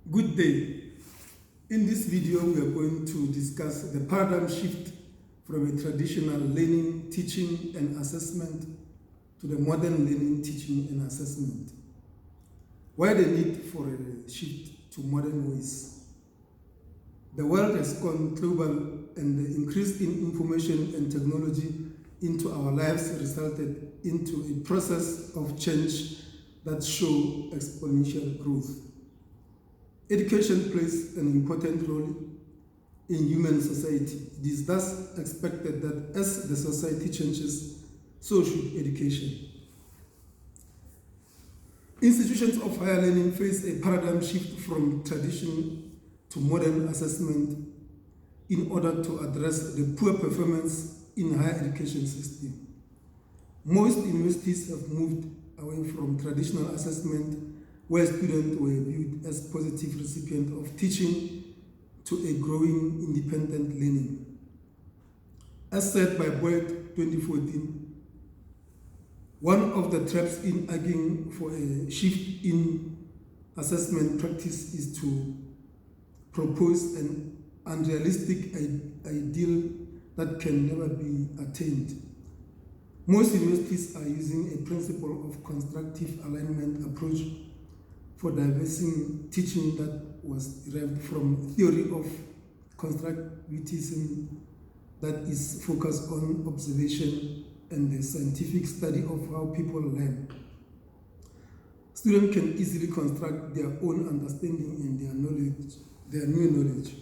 Good day. In this video, we are going to discuss the paradigm shift from a traditional learning, teaching, and assessment to the modern learning, teaching, and assessment. Why the need for a shift to modern ways? The world has gone global, and the increase in information and technology into our lives resulted into a process of change that shows exponential growth. Education plays an important role in human society. It is thus expected that as the society changes, so should education. Institutions of higher learning face a paradigm shift from tradition to modern assessment in order to address the poor performance in higher education system. Most universities have moved away from traditional assessment, where students were viewed as positive recipients of teaching, to a growing independent learning. As said by Boyd 2014, one of the traps in arguing for a shift in assessment practice is to propose an unrealistic ideal that can never be attained. Most universities are using a principle of constructive alignment approach for diversing teaching that was derived from theory of constructivism that is focused on observation and the scientific study of how people learn. Students can easily construct their own understanding and their new knowledge.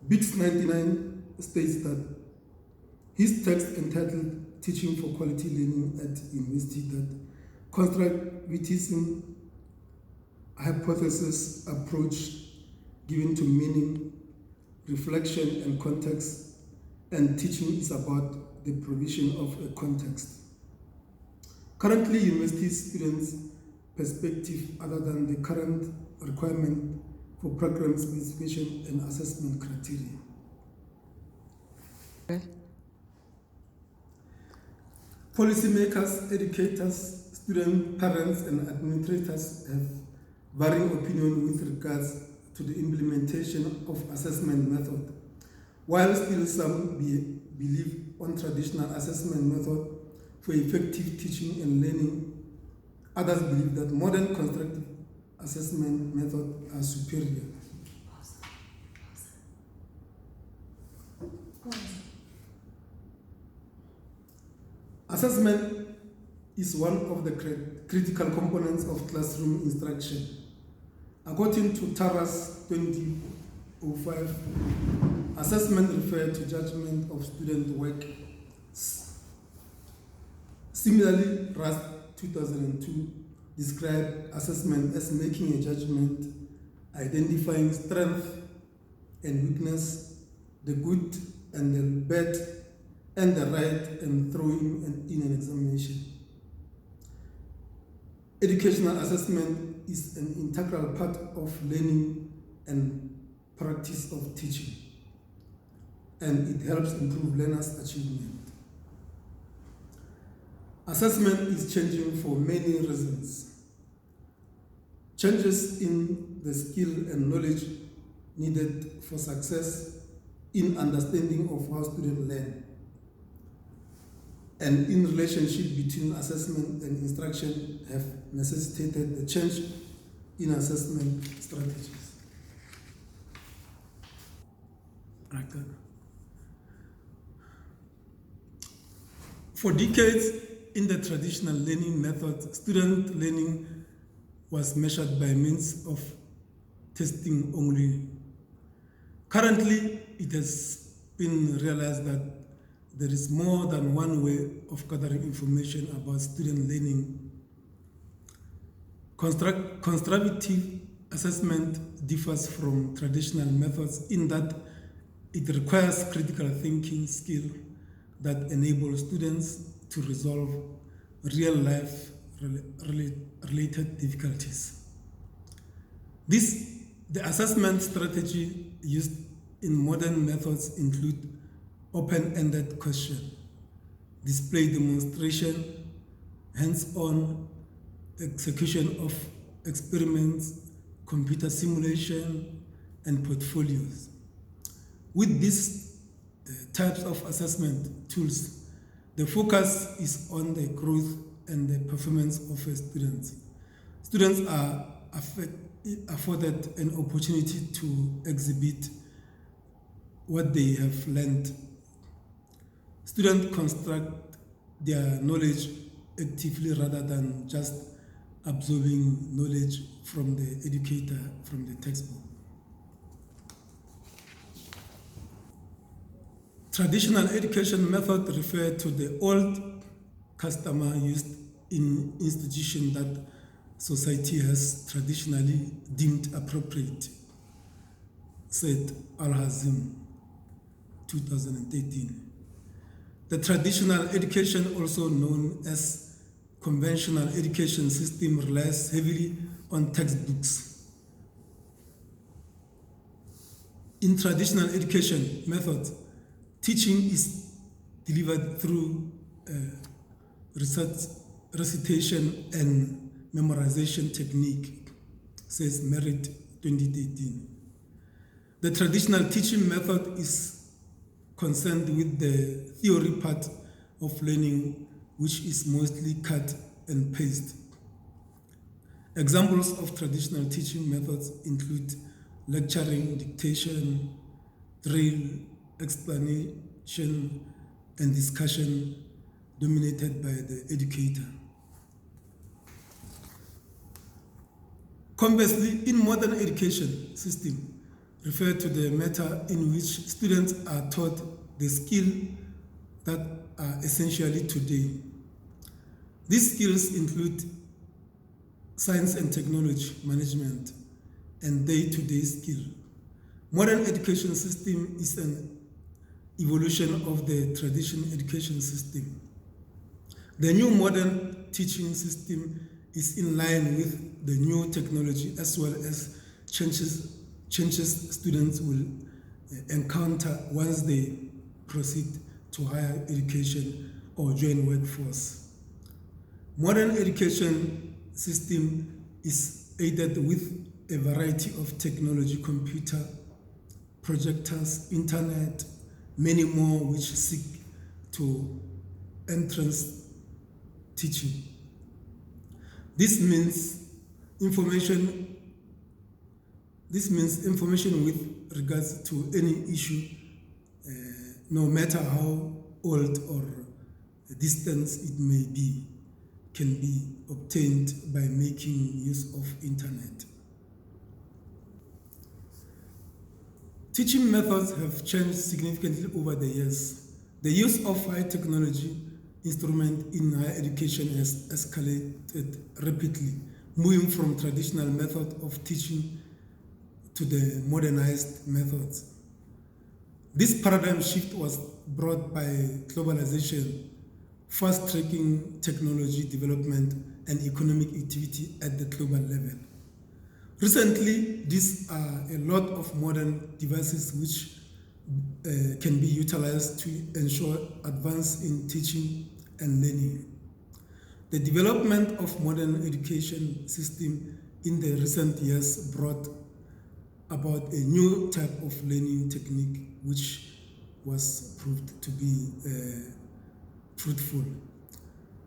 Bix 99 states that his text entitled Teaching for Quality Learning at University that constructivism hypothesis approach given to meaning, reflection, and context, and teaching is about the provision of a context. Currently, university students' perspective other than the current requirement for program specification and assessment criteria. Policymakers, educators, students, parents, and administrators have varying opinion with regards to the implementation of assessment method. While still some believe on traditional assessment method for effective teaching and learning, others believe that modern constructive assessment methods are superior. Assessment is one of the critical components of classroom instruction. According to Taras 2005, assessment refers to judgment of student work. Similarly, Rust 2002 described assessment as making a judgment, identifying strength and weakness, the good and the bad, and the right, and throwing in an examination. Educational assessment is an integral part of learning and practice of teaching, and it helps improve learners' achievement. Assessment is changing for many reasons. Changes in the skill and knowledge needed for success in understanding of how students learn, and in relationship between assessment and instruction have necessitated the change in assessment strategies. For decades, in the traditional learning method, student learning was measured by means of testing only. Currently, it has been realized that there is more than one way of gathering information about student learning. Constructive assessment differs from traditional methods in that it requires critical thinking skill that enables students to resolve real-life related difficulties. The assessment strategy used in modern methods include open-ended question, display demonstration, hands-on execution of experiments, computer simulation, and portfolios. With these types of assessment tools, the focus is on the growth and the performance of students. Students are afforded an opportunity to exhibit what they have learned. Students construct their knowledge actively rather than just absorbing knowledge from the educator, from the textbook. Traditional education methods refer to the old customer used in institutions that society has traditionally deemed appropriate, said Al-Hazim, 2013. The traditional education, also known as conventional education system, relies heavily on textbooks. In traditional education methods, teaching is delivered through recitation and memorization technique, says Merritt, 2013. The traditional teaching method is concerned with the theory part of learning, which is mostly cut and paste. Examples of traditional teaching methods include lecturing, dictation, drill, explanation, and discussion, dominated by the educator. Conversely, in modern education system, refer to the matter in which students are taught the skills that are essentially today. These skills include science and technology management and day-to-day skill. Modern education system is an evolution of the traditional education system. The new modern teaching system is in line with the new technology as well as changes students will encounter once they proceed to higher education or join workforce. Modern education system is aided with a variety of technology, computer, projectors, internet, many more, which seek to entrance teaching. This means information with regards to any issue, no matter how old or distant it may be, can be obtained by making use of internet. Teaching methods have changed significantly over the years. The use of high technology instruments in higher education has escalated rapidly, moving from traditional methods of teaching to the modernized methods. This paradigm shift was brought by globalization, fast-tracking technology development and economic activity at the global level. Recently, these are a lot of modern devices which can be utilized to ensure advance in teaching and learning. The development of modern education system in the recent years brought about a new type of learning technique which was proved to be fruitful.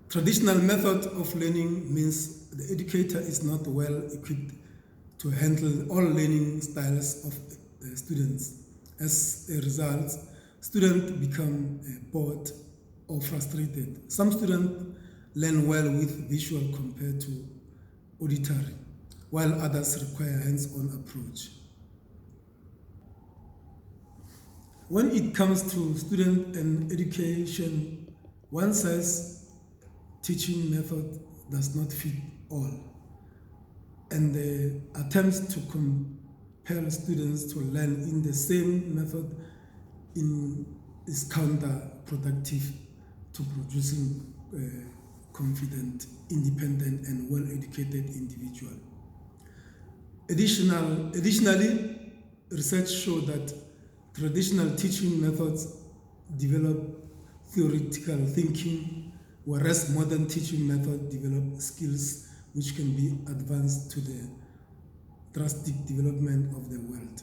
Traditional method of learning means the educator is not well equipped to handle all learning styles of students. As a result, students become bored or frustrated. Some students learn well with visual compared to auditory, while others require hands-on approach. When it comes to student and education, one size teaching method does not fit all, and the attempts to compel students to learn in the same method is counterproductive to producing confident, independent, and well-educated individual. Additionally, research shows that traditional teaching methods develop theoretical thinking, whereas modern teaching methods develop skills which can be advanced to the drastic development of the world.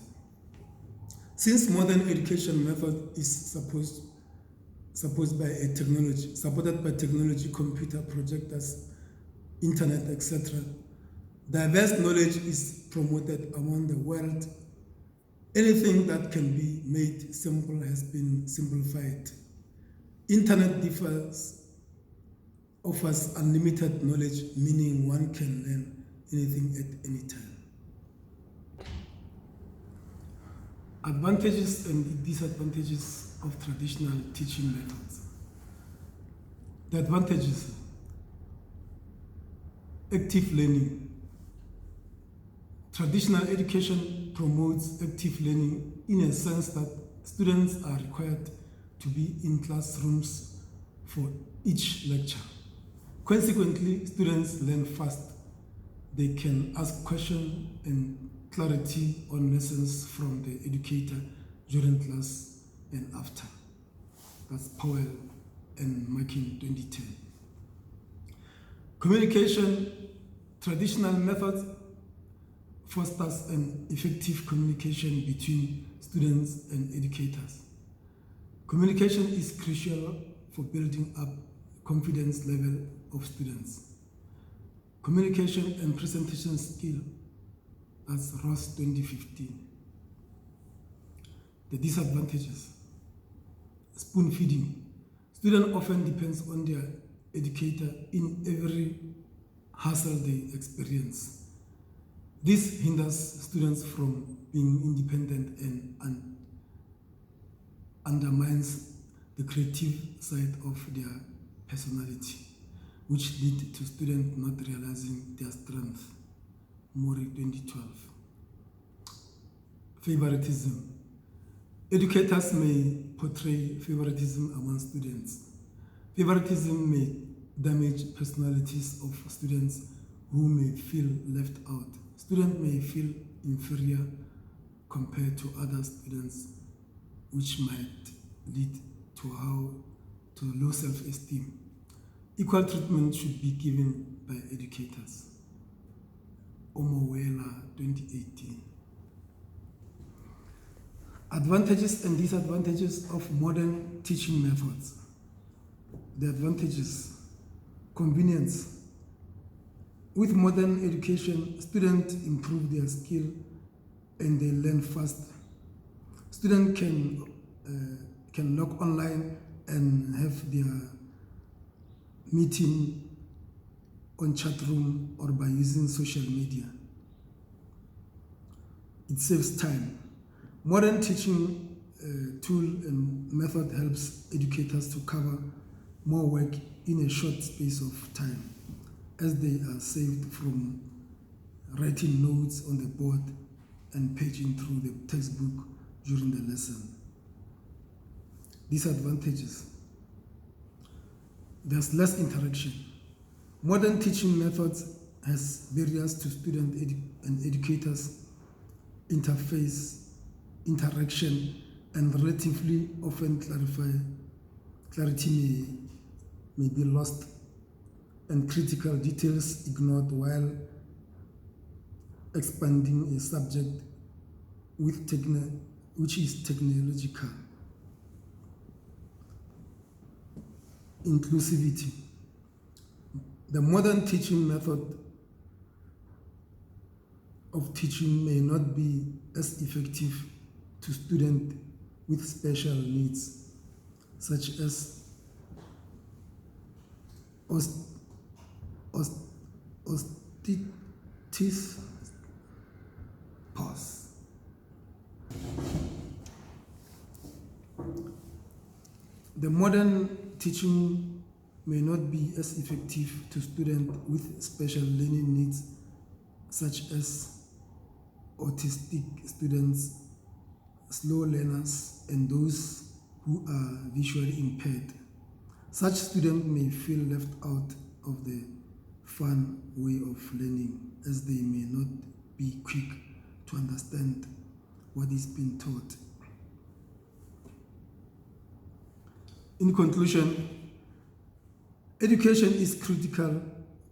Since modern education method is supported by technology, computer, projectors, internet, etc., diverse knowledge is promoted around the world. Anything that can be made simple has been simplified. Internet offers unlimited knowledge, meaning one can learn anything at any time. Advantages and disadvantages of traditional teaching methods. The advantages: active learning. Traditional education promotes active learning in a sense that students are required to be in classrooms for each lecture. Consequently, students learn fast. They can ask questions and clarity on lessons from the educator during class and after. That's Powell and Makin 2010. Communication. Traditional methods fosters an effective communication between students and educators. Communication is crucial for building up confidence level of students. Communication and presentation skill, that's Ross 2015. The disadvantages: spoon feeding. Students often depend on their educator in every hassle they experience. This hinders students from being independent and undermines the creative side of their personality, which lead to students not realizing their strength. Mori 2012. Favoritism. Educators may portray favoritism among students. Favoritism may damage personalities of students who may feel left out. Students may feel inferior compared to other students, which might lead to low self-esteem. Equal treatment should be given by educators. Omowela 2018. Advantages and disadvantages of modern teaching methods. The advantages: convenience. With modern education, students improve their skill and they learn fast. Students can log online and have their meeting on chat room or by using social media. It saves time. Modern teaching tool and method helps educators to cover more work in a short space of time, as they are saved from writing notes on the board and paging through the textbook during the lesson. Disadvantages: there's less interaction. Modern teaching methods has barriers to student and educators interaction, and relatively often clarity may be lost and critical details ignored while expanding a subject which is technological. Inclusivity. The modern teaching method of teaching may not be as effective to students with special needs, such as autism. Pause. The modern teaching may not be as effective to students with special learning needs, such as autistic students, slow learners, and those who are visually impaired. Such students may feel left out of the fun way of learning, as they may not be quick to understand what is being taught. In conclusion, education is critical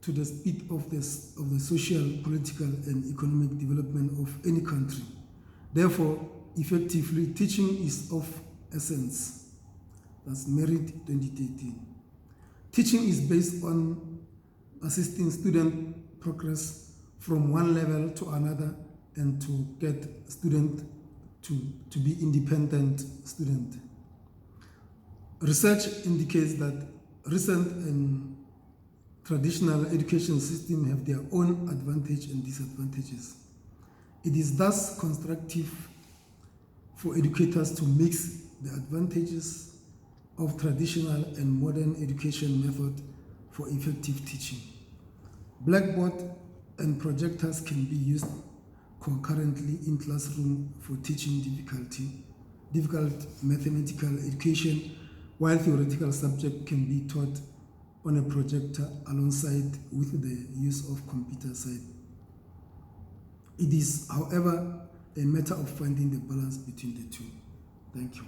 to the speed of the social, political, and economic development of any country. Therefore, effectively, teaching is of essence. That's Merit 2013. Teaching is based on assisting student progress from one level to another and to get student to be independent student. Research indicates that recent and traditional education systems have their own advantages and disadvantages. It is thus constructive for educators to mix the advantages of traditional and modern education method for effective teaching. Blackboard and projectors can be used concurrently in classroom for teaching difficult mathematical education, while theoretical subject can be taught on a projector alongside with the use of computer side. It is, however, a matter of finding the balance between the two. Thank you.